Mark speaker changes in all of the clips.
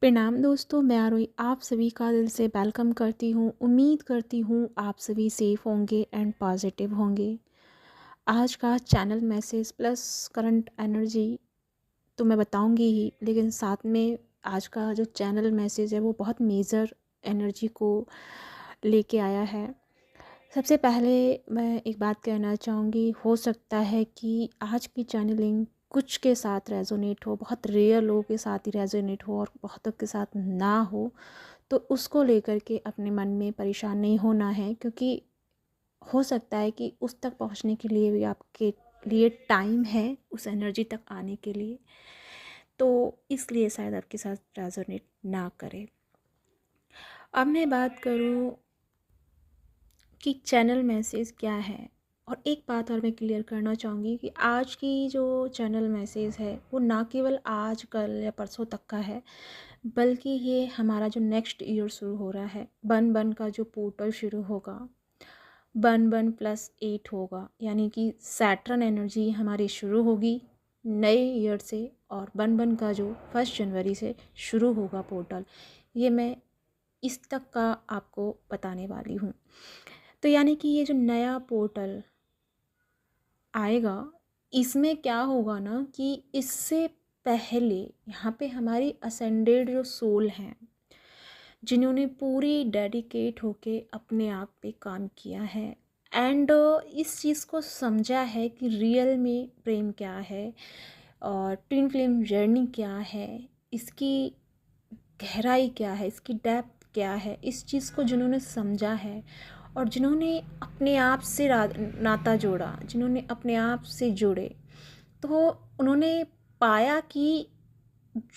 Speaker 1: प्रणाम दोस्तों, मैं आरोही आप सभी का दिल से वेलकम करती हूँ। उम्मीद करती हूँ आप सभी सेफ होंगे एंड पॉजिटिव होंगे। आज का channel message plus current energy तो मैं बताऊँगी ही, लेकिन साथ में आज का जो चैनल मैसेज है वो बहुत मेजर एनर्जी को लेके आया है। सबसे पहले मैं एक बात कहना चाहूँगी, हो सकता है कि आज की चैनलिंग कुछ के साथ रेजोनेट हो, बहुत रेयर लोगों के साथ ही रेजोनेट हो और बहुतों के साथ ना हो, तो उसको लेकर के अपने मन में परेशान नहीं होना है, क्योंकि हो सकता है कि उस तक पहुंचने के लिए भी आपके लिए टाइम है, उस एनर्जी तक आने के लिए, तो इसलिए शायद आपके साथ रेजोनेट ना करे। अब मैं बात करूं कि चैनल मैसेज क्या है। और एक बात और मैं क्लियर करना चाहूँगी कि आज की जो चैनल मैसेज है वो ना केवल आज कल या परसों तक का है, बल्कि ये हमारा जो नेक्स्ट ईयर शुरू हो रहा है, बन बन का जो पोर्टल शुरू होगा, बन बन +8 होगा, यानी कि सैटर्न एनर्जी हमारी शुरू होगी नए ईयर से, और बन बन का जो 1 जनवरी से शुरू होगा पोर्टल, ये मैं इस तक का आपको बताने वाली हूँ। तो यानी कि ये जो नया पोर्टल आएगा, इसमें क्या होगा ना कि इससे पहले यहाँ पे हमारी असेंडेड जो सोल हैं, जिन्होंने पूरी डेडिकेट होके अपने आप पे काम किया है एंड इस चीज़ को समझा है कि रियल में प्रेम क्या है और ट्विन फ्लेम जर्नी क्या है, इसकी गहराई क्या है, इसकी डेप्थ क्या है, इस चीज़ को जिन्होंने समझा है और जिन्होंने अपने आप से नाता जोड़ा, जिन्होंने अपने आप से जुड़े, तो उन्होंने पाया कि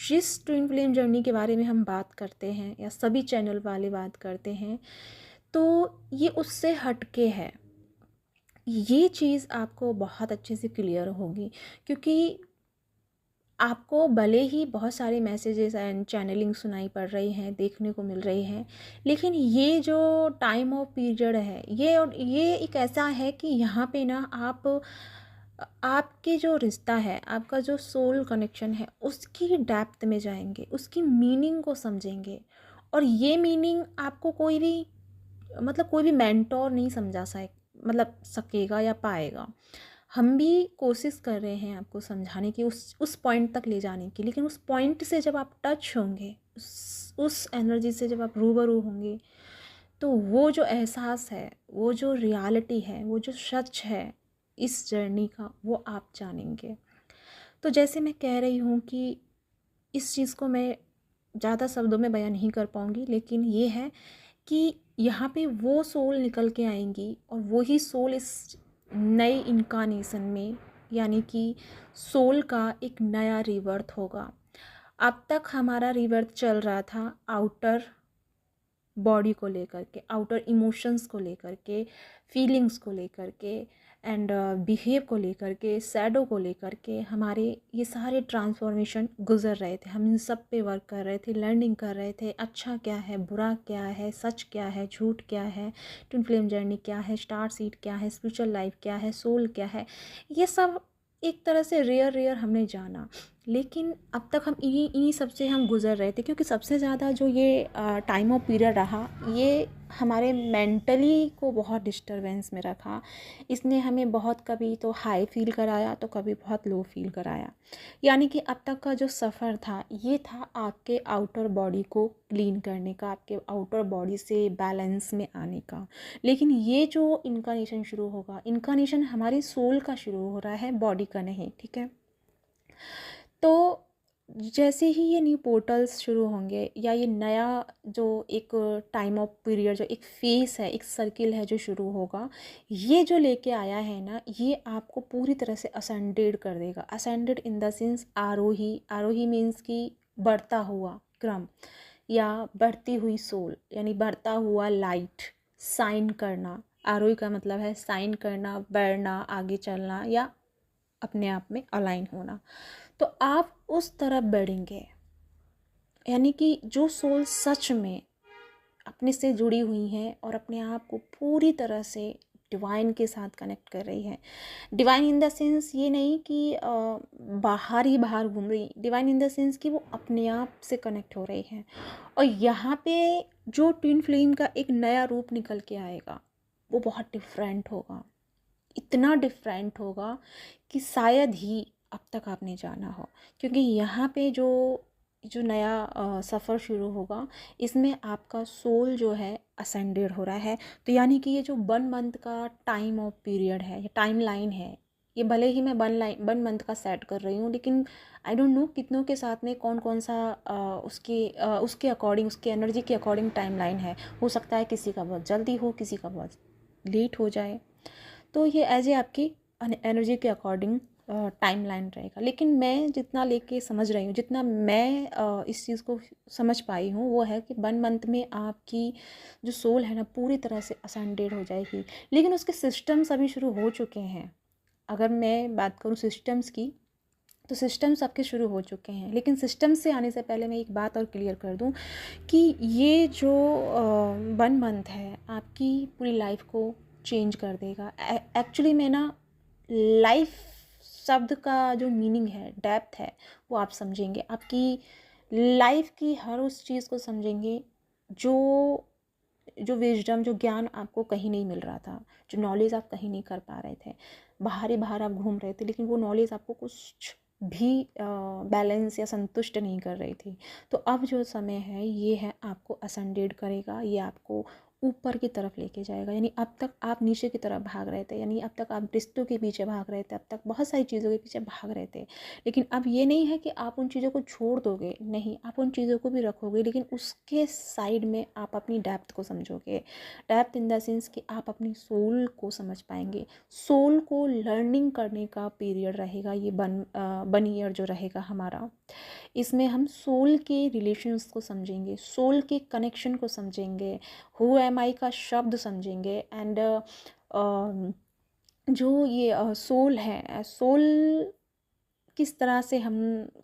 Speaker 1: जिस ट्विन फ्लेम जर्नी के बारे में हम बात करते हैं या सभी चैनल वाले बात करते हैं, तो ये उससे हटके है। ये चीज़ आपको बहुत अच्छे से क्लियर होगी, क्योंकि आपको भले ही बहुत सारे मैसेजेस एंड चैनलिंग सुनाई पड़ रही हैं, देखने को मिल रही हैं, लेकिन ये जो टाइम ऑफ पीरियड है, ये एक ऐसा है कि यहाँ पे ना आपके जो रिश्ता है, आपका जो सोल कनेक्शन है, उसकी डेप्थ में जाएंगे, उसकी मीनिंग को समझेंगे। और ये मीनिंग आपको कोई भी मेंटोर नहीं सकेगा या पाएगा। हम भी कोशिश कर रहे हैं आपको समझाने की, उस पॉइंट तक ले जाने की, लेकिन उस पॉइंट से जब आप टच होंगे, उस एनर्जी से जब आप रूबरू होंगे, तो वो जो एहसास है, वो जो रियलिटी है, वो जो सच है इस जर्नी का, वो आप जानेंगे। तो जैसे मैं कह रही हूँ कि इस चीज़ को मैं ज़्यादा शब्दों में बयान नहीं कर पाऊँगी, लेकिन ये है कि यहाँ पे वो सोल निकल के आएंगी और वही सोल इस नए इनकारनेशन में, यानी कि सोल का एक नया रिबर्थ होगा। अब तक हमारा रिबर्थ चल रहा था आउटर बॉडी को लेकर के, आउटर इमोशंस को लेकर के, फीलिंग्स को लेकर के एंड बिहेव को लेकर के, शैडो को लेकर के, हमारे ये सारे ट्रांसफॉर्मेशन गुजर रहे थे। हम इन सब पे वर्क कर रहे थे, लर्निंग कर रहे थे, अच्छा क्या है, बुरा क्या है, सच क्या है, झूठ क्या है, ट्विन फ्लेम जर्नी क्या है, स्टार सीड क्या है, स्पिरिचुअल लाइफ क्या है, सोल क्या है, ये सब एक तरह से रेयर हमने जाना। लेकिन अब तक हम इन्हीं सब से हम गुज़र रहे थे, क्योंकि सबसे ज़्यादा जो ये टाइम ऑफ पीरियड रहा, ये हमारे मेंटली को बहुत डिस्टरबेंस में रखा। इसने हमें बहुत कभी तो हाई फील कराया, तो कभी बहुत लो फील कराया। यानी कि अब तक का जो सफ़र था, ये था आपके आउटर बॉडी को क्लीन करने का, आपके आउटर बॉडी से बैलेंस में आने का। लेकिन ये जो इनकारनेशन शुरू होगा, इनकारनेशन हमारी सोल का शुरू हो रहा है, बॉडी का नहीं, ठीक है। तो जैसे ही ये न्यू पोर्टल्स शुरू होंगे, या ये नया जो एक टाइम ऑफ पीरियड, जो एक फेस है, एक सर्किल है जो शुरू होगा, ये जो लेके आया है ना, ये आपको पूरी तरह से असेंडेड कर देगा। असेंडेड इन द सेंस आरोही, आरोही मीन्स कि बढ़ता हुआ क्रम या बढ़ती हुई सोल, यानी बढ़ता हुआ लाइट, साइन करना। आरोही का मतलब है साइन करना, बढ़ना, आगे चलना या अपने आप में अलाइन होना। तो आप उस तरफ बढ़ेंगे, यानी कि जो सोल सच में अपने से जुड़ी हुई हैं और अपने आप को पूरी तरह से डिवाइन के साथ कनेक्ट कर रही है। डिवाइन इन द सेंस ये नहीं कि बाहर ही बाहर घूम रही, डिवाइन इन द सेंस कि वो अपने आप से कनेक्ट हो रही है। और यहाँ पे जो ट्विन फ्लेम का एक नया रूप निकल के आएगा वो बहुत डिफरेंट होगा, इतना डिफरेंट होगा कि शायद ही अब तक आपने जाना हो। क्योंकि यहाँ पे जो जो नया सफ़र शुरू होगा, इसमें आपका सोल जो है असेंडेड हो रहा है। तो यानी कि ये जो 1 मंथ का टाइम ऑफ पीरियड है, ये टाइम लाइन है, ये भले ही मैं 1 मंथ का सेट कर रही हूँ, लेकिन आई डोंट नो कितनों के साथ में कौन कौन सा उसके अकॉर्डिंग, उसके एनर्जी के अकॉर्डिंग टाइम लाइन है। हो सकता है किसी का बहुत जल्दी हो, किसी का बहुत लेट हो जाए। तो ये एज ए आपकी एनर्जी के अकॉर्डिंग टाइम लाइन रहेगा। लेकिन मैं जितना लेके समझ रही हूँ, जितना मैं इस चीज़ को समझ पाई हूँ, वो है कि 1 मंथ में आपकी जो सोल है ना पूरी तरह से असेंडेड हो जाएगी। लेकिन उसके सिस्टम्स अभी शुरू हो चुके हैं। अगर मैं बात करूँ सिस्टम्स की, तो सिस्टम्स आपके शुरू हो चुके हैं। लेकिन सिस्टम्स से आने से पहले मैं एक बात और क्लियर कर दूं कि ये जो 1 मंथ है आपकी पूरी लाइफ को चेंज कर देगा। एक्चुअली में ना लाइफ शब्द का जो मीनिंग है, डेप्थ है, वो आप समझेंगे। आपकी लाइफ की हर उस चीज़ को समझेंगे जो जो विजडम, जो ज्ञान आपको कहीं नहीं मिल रहा था, जो नॉलेज आप कहीं नहीं कर पा रहे थे, बाहर ही बाहर आप घूम रहे थे, लेकिन वो नॉलेज आपको कुछ भी बैलेंस या संतुष्ट नहीं कर रही थी। तो अब जो समय है ये है आपको असेंडेड करेगा, ये आपको ऊपर की तरफ लेके जाएगा। यानी अब तक आप नीचे की तरफ भाग रहे थे, यानी अब तक आप रिश्तों के पीछे भाग रहे थे, अब तक बहुत सारी चीज़ों के पीछे भाग रहे थे। लेकिन अब ये नहीं है कि आप उन चीज़ों को छोड़ दोगे, नहीं, आप उन चीज़ों को भी रखोगे, लेकिन उसके साइड में आप अपनी डेप्थ को समझोगे। डेप्थ इन द सेंस कि आप अपनी सोल को समझ पाएंगे। सोल को लर्निंग करने का पीरियड रहेगा ये 1 ईयर जो रहेगा हमारा। इसमें हम सोल के रिलेशंस को समझेंगे, सोल के कनेक्शन को समझेंगे, हु एम आई का शब्द समझेंगे। एंड जो ये सोल है, सोल किस तरह से हम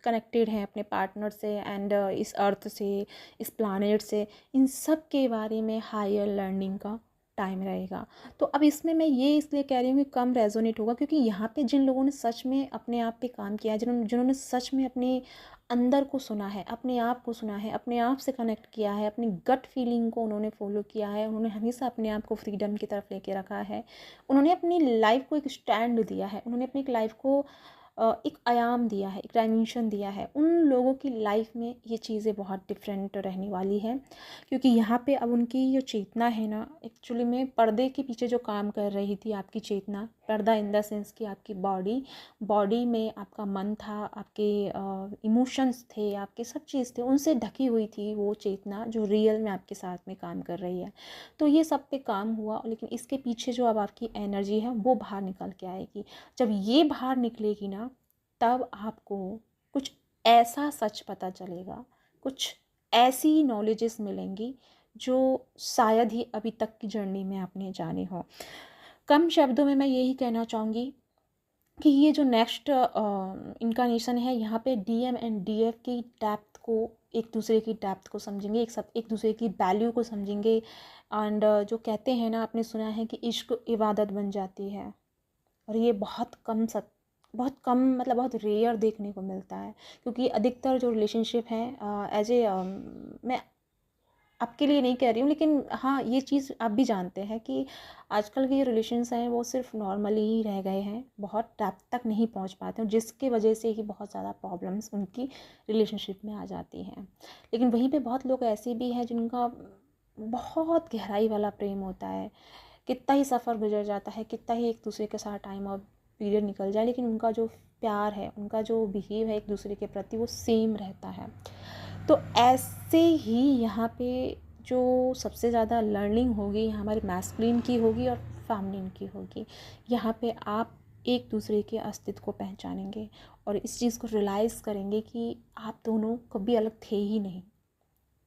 Speaker 1: कनेक्टेड हैं अपने पार्टनर से, एंड इस अर्थ से, इस प्लानेट से, इन सब के बारे में हायर लर्निंग का टाइम रहेगा। तो अब इसमें मैं ये इसलिए कह रही हूँ कि कम रेजोनेट होगा, क्योंकि यहाँ पे जिन लोगों ने सच में अपने आप पे काम किया है, जिन्होंने सच में अपने अंदर को सुना है, अपने आप को सुना है, अपने आप से कनेक्ट किया है, अपनी गट फीलिंग को उन्होंने फॉलो किया है, उन्होंने हमेशा अपने आप को फ्रीडम की तरफ लेके रखा है, उन्होंने अपनी लाइफ को एक स्टैंड दिया है, उन्होंने अपनी लाइफ को एक आयाम दिया है, एक डायमेंशन दिया है, उन लोगों की लाइफ में ये चीज़ें बहुत डिफरेंट रहने वाली हैं। क्योंकि यहाँ पे अब उनकी जो चेतना है ना, एक्चुअली में पर्दे के पीछे जो काम कर रही थी आपकी चेतना, पर्दा इन द सेंस कि आपकी बॉडी में आपका मन था, आपके इमोशंस थे, आपके सब चीज़ थे, उनसे ढकी हुई थी वो चेतना जो रियल में आपके साथ में काम कर रही है। तो ये सब पे काम हुआ, लेकिन इसके पीछे जो अब आपकी एनर्जी है वो बाहर निकल के आएगी। जब ये बाहर निकलेगी ना, तब आपको कुछ ऐसा सच पता चलेगा, कुछ ऐसी नॉलेजेस मिलेंगी जो शायद ही अभी तक की जर्नी में आपने जाने हो। कम शब्दों में मैं यही कहना चाहूँगी कि ये जो नेक्स्ट इनकारनेशन है, यहाँ पे डीएम एंड डीएफ की डेप्थ को, एक दूसरे की डेप्थ को समझेंगे, एक दूसरे की वैल्यू को समझेंगे। एंड जो कहते हैं ना, आपने सुना है कि इश्क इबादत बन जाती है, और ये बहुत कम मतलब बहुत रेयर देखने को मिलता है। क्योंकि अधिकतर जो रिलेशनशिप हैं, एज ए मैं आपके लिए नहीं कह रही हूँ, लेकिन हाँ ये चीज़ आप भी जानते हैं कि आजकल के जो रिलेशंस हैं वो सिर्फ नॉर्मली ही रह गए हैं, बहुत डेप्थ तक नहीं पहुँच पाते हैं, जिसकी वजह से ही बहुत ज़्यादा प्रॉब्लम्स उनकी रिलेशनशिप में आ जाती हैं। लेकिन वहीं पे बहुत लोग ऐसे भी हैं जिनका बहुत गहराई वाला प्रेम होता है, कितना ही सफ़र गुजर जाता है, कितना ही एक दूसरे के साथ टाइम और पीरियड निकल जाए, लेकिन उनका जो प्यार है, उनका जो बिहेव है एक दूसरे के प्रति, वो सेम रहता है। तो ऐसे ही यहाँ पे जो सबसे ज़्यादा लर्निंग होगी हमारे मैस्कुलिन की होगी और फेमिनिन की होगी। यहाँ पे आप एक दूसरे के अस्तित्व को पहचानेंगे और इस चीज़ को रियलाइज़ करेंगे कि आप दोनों कभी अलग थे ही नहीं।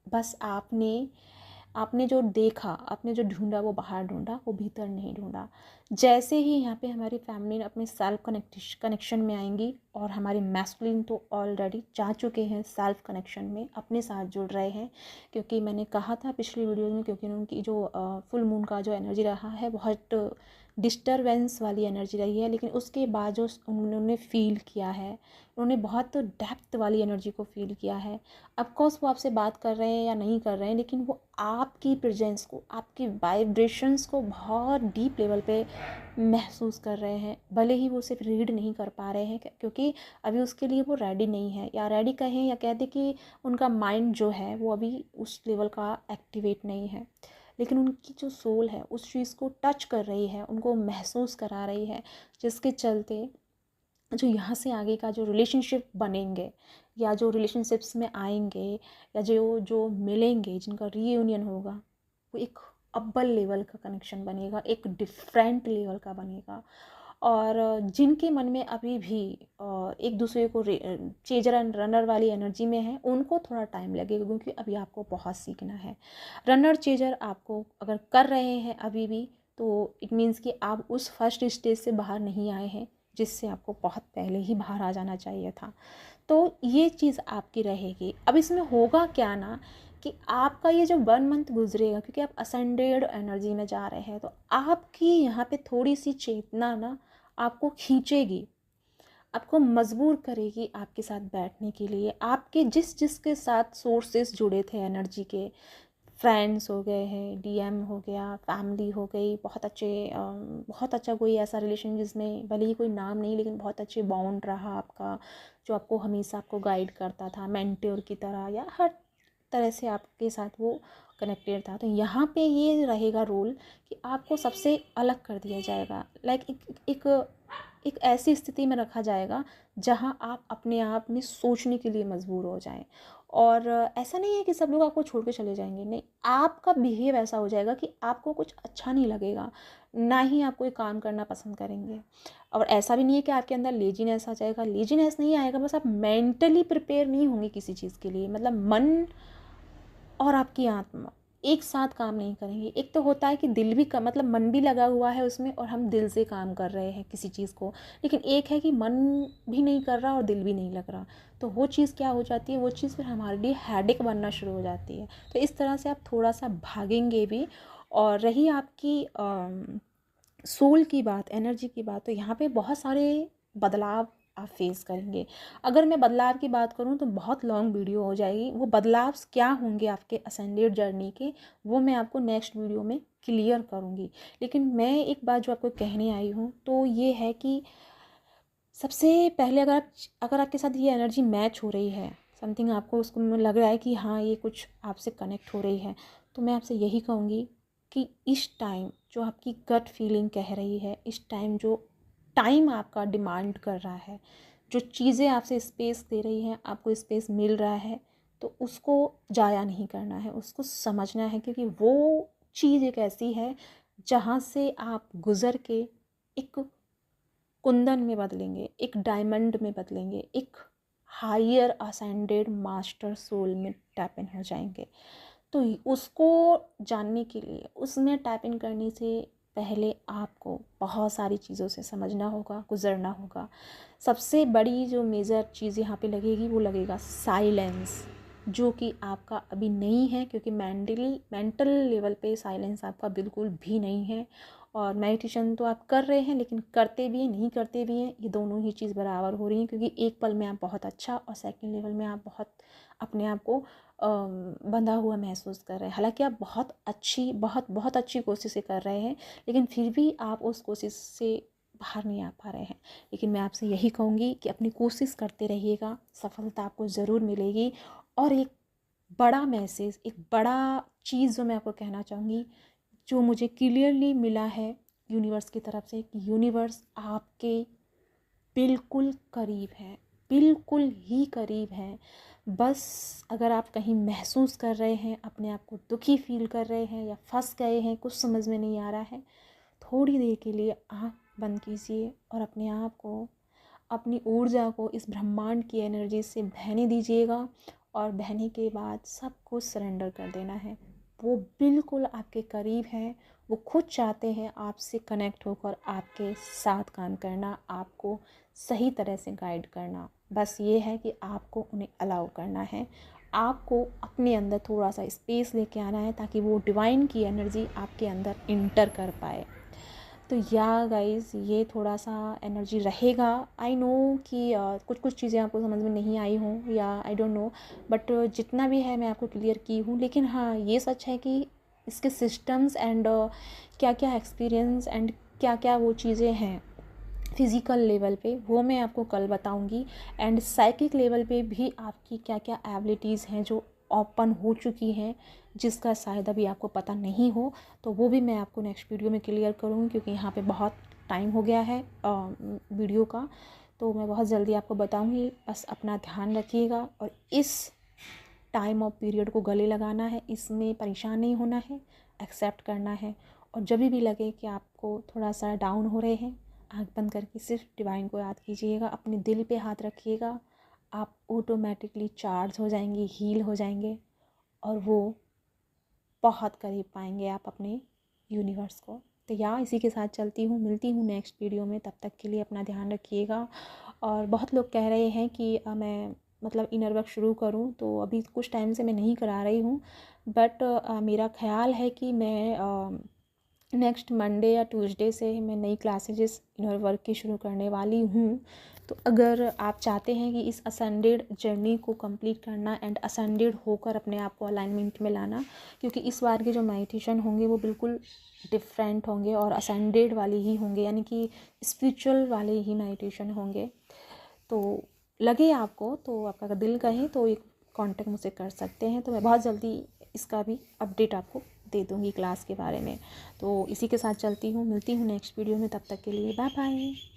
Speaker 1: बस आपने जो देखा, आपने जो ढूंढा वो बाहर ढूंढा, वो भीतर नहीं ढूंढा। जैसे ही यहाँ पे हमारी फैमिली अपने सेल्फ कनेक्शन में आएंगी, और हमारे मैस्कुलिन तो ऑलरेडी जा चुके हैं सेल्फ कनेक्शन में, अपने साथ जुड़ रहे हैं। क्योंकि मैंने कहा था पिछली वीडियो में, क्योंकि उनकी जो फुल मून का जो एनर्जी रहा है बहुत डिस्टरबेंस वाली एनर्जी रही है, लेकिन उसके बाद जो उन्होंने फील किया है, उन्होंने बहुत डेप्थ वाली एनर्जी को फील किया है। ऑफकोर्स वो आपसे बात कर रहे हैं या नहीं कर रहे हैं, लेकिन वो आपकी प्रेजेंस को, आपकी वाइब्रेशंस को बहुत डीप लेवल पे महसूस कर रहे हैं। भले ही वो सिर्फ रीड नहीं कर पा रहे हैं, क्योंकि अभी उसके लिए वो रेडी नहीं है, या रेडी कहें या कह दें कि उनका माइंड जो है वो अभी उस लेवल का एक्टिवेट नहीं है। लेकिन उनकी जो सोल है उस चीज़ को टच कर रही है, उनको महसूस करा रही है, जिसके चलते जो यहाँ से आगे का जो रिलेशनशिप बनेंगे, या जो रिलेशनशिप्स में आएंगे, या जो जो मिलेंगे, जिनका रीयूनियन होगा, वो एक अब्बल लेवल का कनेक्शन बनेगा, एक डिफरेंट लेवल का बनेगा। और जिनके मन में अभी भी एक दूसरे को चेजर एंड रनर वाली एनर्जी में है, उनको थोड़ा टाइम लगेगा, क्योंकि अभी आपको बहुत सीखना है। रनर चेजर आपको अगर कर रहे हैं अभी भी, तो इट मीन्स कि आप उस फर्स्ट स्टेज से बाहर नहीं आए हैं, जिससे आपको बहुत पहले ही बाहर आ जाना चाहिए था। तो ये चीज़ आपकी रहेगी। अब इसमें होगा क्या ना, कि आपका ये जो 1 मंथ गुजरेगा, क्योंकि आप असेंडेड एनर्जी में जा रहे हैं, तो आपकी यहाँ पे थोड़ी सी चेतना ना आपको खींचेगी, आपको मजबूर करेगी आपके साथ बैठने के लिए। आपके जिसके साथ सोर्सेस जुड़े थे एनर्जी के, फ्रेंड्स हो गए हैं, डीएम हो गया, फैमिली हो गई, बहुत अच्छा कोई ऐसा रिलेशन जिसमें भले ही कोई नाम नहीं, लेकिन बहुत अच्छे बॉन्ड रहा आपका, जो आपको हमेशा आपको गाइड करता था मेंटोर की तरह, या हर तरह से आपके साथ वो कनेक्टेड था। तो यहाँ पे ये रहेगा रोल कि आपको सबसे अलग कर दिया जाएगा, लाइक एक ऐसी स्थिति में रखा जाएगा जहाँ आप अपने आप में सोचने के लिए मजबूर हो जाएं। और ऐसा नहीं है कि सब लोग आपको छोड़ के चले जाएंगे, नहीं, आपका बिहेव ऐसा हो जाएगा कि आपको कुछ अच्छा नहीं लगेगा, ना ही आप कोई काम करना पसंद करेंगे। और ऐसा भी नहीं है कि आपके अंदर लेजीनेस आ जाएगा, लेजीनेस नहीं आएगा, बस आप मेंटली प्रिपेयर नहीं होंगे किसी चीज़ के लिए। मतलब मन और आपकी आत्मा एक साथ काम नहीं करेंगे। एक तो होता है कि दिल भी मतलब मन भी लगा हुआ है उसमें, और हम दिल से काम कर रहे हैं किसी चीज़ को, लेकिन एक है कि मन भी नहीं कर रहा और दिल भी नहीं लग रहा। तो वो चीज़ क्या हो जाती है, वो चीज़ फिर हमारे लिए हेडेक बनना शुरू हो जाती है। तो इस तरह से आप थोड़ा सा भागेंगे भी। और रही आपकी सोल की बात, एनर्जी की बात, तो यहाँ पे बहुत सारे बदलाव आप फेस करेंगे। अगर मैं बदलाव की बात करूँ तो बहुत लॉन्ग वीडियो हो जाएगी। वो बदलाव क्या होंगे आपके असेंडेड जर्नी के, वो मैं आपको नेक्स्ट वीडियो में क्लियर करूँगी। लेकिन मैं एक बात जो आपको कहने आई हूँ तो ये है कि सबसे पहले अगर आपके साथ ये एनर्जी मैच हो रही है, समथिंग आपको उसको लग रहा है कि हाँ ये कुछ आपसे कनेक्ट हो रही है, तो मैं आपसे यही कहूँगी कि इस टाइम जो आपकी गट फीलिंग कह रही है, इस टाइम जो टाइम आपका डिमांड कर रहा है, जो चीज़ें आपसे स्पेस दे रही हैं, आपको स्पेस मिल रहा है, तो उसको ज़ाया नहीं करना है, उसको समझना है। क्योंकि वो चीज़ एक ऐसी है जहाँ से आप गुज़र के एक कुंदन में बदलेंगे, एक डायमंड में बदलेंगे, एक हायर असेंडेड मास्टर सोल में टैप इन हो जाएंगे। तो उसको जानने के लिए, उसमें टैप इन करने से पहले आपको बहुत सारी चीज़ों से समझना होगा, गुजरना होगा। सबसे बड़ी जो मेजर चीज़ यहाँ पे लगेगी वो लगेगा साइलेंस, जो कि आपका अभी नहीं है, क्योंकि मेंटल लेवल पे साइलेंस आपका बिल्कुल भी नहीं है। और मेडिटेशन तो आप कर रहे हैं, लेकिन करते भी हैं, नहीं करते भी हैं, ये दोनों ही चीज़ बराबर हो रही हैं। क्योंकि एक पल में आप बहुत अच्छा, और सेकंड लेवल में आप बहुत अपने आप को बंधा हुआ महसूस कर रहे हैं। हालांकि आप बहुत अच्छी कोशिशें कर रहे हैं, लेकिन फिर भी आप उस कोशिश से बाहर नहीं आ पा रहे हैं। लेकिन मैं आपसे यही कहूँगी कि अपनी कोशिश करते रहिएगा, सफलता आपको ज़रूर मिलेगी। और एक बड़ा मैसेज, एक बड़ा चीज़ जो मैं आपको कहना चाहूँगी, जो मुझे क्लियरली मिला है यूनिवर्स की तरफ से, कि यूनिवर्स आपके बिल्कुल करीब है, बिल्कुल ही करीब है। बस अगर आप कहीं महसूस कर रहे हैं, अपने आप को दुखी फील कर रहे हैं, या फंस गए हैं, कुछ समझ में नहीं आ रहा है, थोड़ी देर के लिए आँख बंद कीजिए और अपने आप को, अपनी ऊर्जा को इस ब्रह्मांड की एनर्जी से बहने दीजिएगा। और बहने के बाद सब कुछ सरेंडर कर देना है। वो बिल्कुल आपके करीब हैं, वो खुद चाहते हैं आपसे कनेक्ट होकर आपके साथ काम करना, आपको सही तरह से गाइड करना। बस ये है कि आपको उन्हें अलाउ करना है, आपको अपने अंदर थोड़ा सा स्पेस लेके आना है ताकि वो डिवाइन की एनर्जी आपके अंदर इंटर कर पाए। तो या गाइस ये थोड़ा सा एनर्जी रहेगा। आई नो कि कुछ कुछ चीज़ें आपको समझ में नहीं आई हों या आई डोंट नो, बट जितना भी है मैं आपको क्लियर की हूँ। लेकिन हाँ, ये सच है कि इसके सिस्टम्स एंड क्या क्या एक्सपीरियंस एंड क्या क्या वो चीज़ें हैं फिज़िकल लेवल पे, वो मैं आपको कल बताऊंगी। एंड साइकिक लेवल पे भी आपकी क्या क्या एबिलिटीज़ हैं जो ओपन हो चुकी हैं, जिसका शायद अभी आपको पता नहीं हो, तो वो भी मैं आपको नेक्स्ट वीडियो में क्लियर करूँगी, क्योंकि यहाँ पे बहुत टाइम हो गया है वीडियो का। तो मैं बहुत जल्दी आपको बताऊँगी। बस अपना ध्यान रखिएगा और इस टाइम और पीरियड को गले लगाना है, इसमें परेशान नहीं होना है, एक्सेप्ट करना है। और जब भी लगे कि आपको थोड़ा सा डाउन हो रहे हैं, आँख बंद करके सिर्फ डिवाइन को याद कीजिएगा, अपने दिल पे हाथ रखिएगा, आप ऑटोमेटिकली चार्ज हो जाएंगे, हील हो जाएंगे और वो बहुत करीब पाएंगे आप अपने यूनिवर्स को। तो या इसी के साथ चलती हूँ, मिलती हूँ नेक्स्ट वीडियो में। तब तक के लिए अपना ध्यान रखिएगा। और बहुत लोग कह रहे हैं कि मैं मतलब इनर वर्क शुरू करूं, तो अभी कुछ टाइम से मैं नहीं करा रही हूं, बट मेरा ख्याल है कि मैं नेक्स्ट मंडे या ट्यूसडे से मैं नई क्लासेस इनर वर्क की शुरू करने वाली हूँ। तो अगर आप चाहते हैं कि इस असेंडेड जर्नी को कंप्लीट करना एंड असेंडेड होकर अपने आप को अलाइनमेंट में लाना, क्योंकि इस बार के जो मेडिटेशन होंगे वो बिल्कुल डिफरेंट होंगे और असेंडेड वाले ही होंगे, यानी कि स्पिरिचुअल वाले ही मेडिटेशन होंगे। तो लगे आपको, तो आपका अगर दिल कहे तो एक कांटेक्ट मुझसे कर सकते हैं। तो मैं बहुत जल्दी इसका भी अपडेट आपको दे दूँगी क्लास के बारे में। तो इसी के साथ चलती हूँ, मिलती हूँ नेक्स्ट वीडियो में। तब तक के लिए बाय बाय।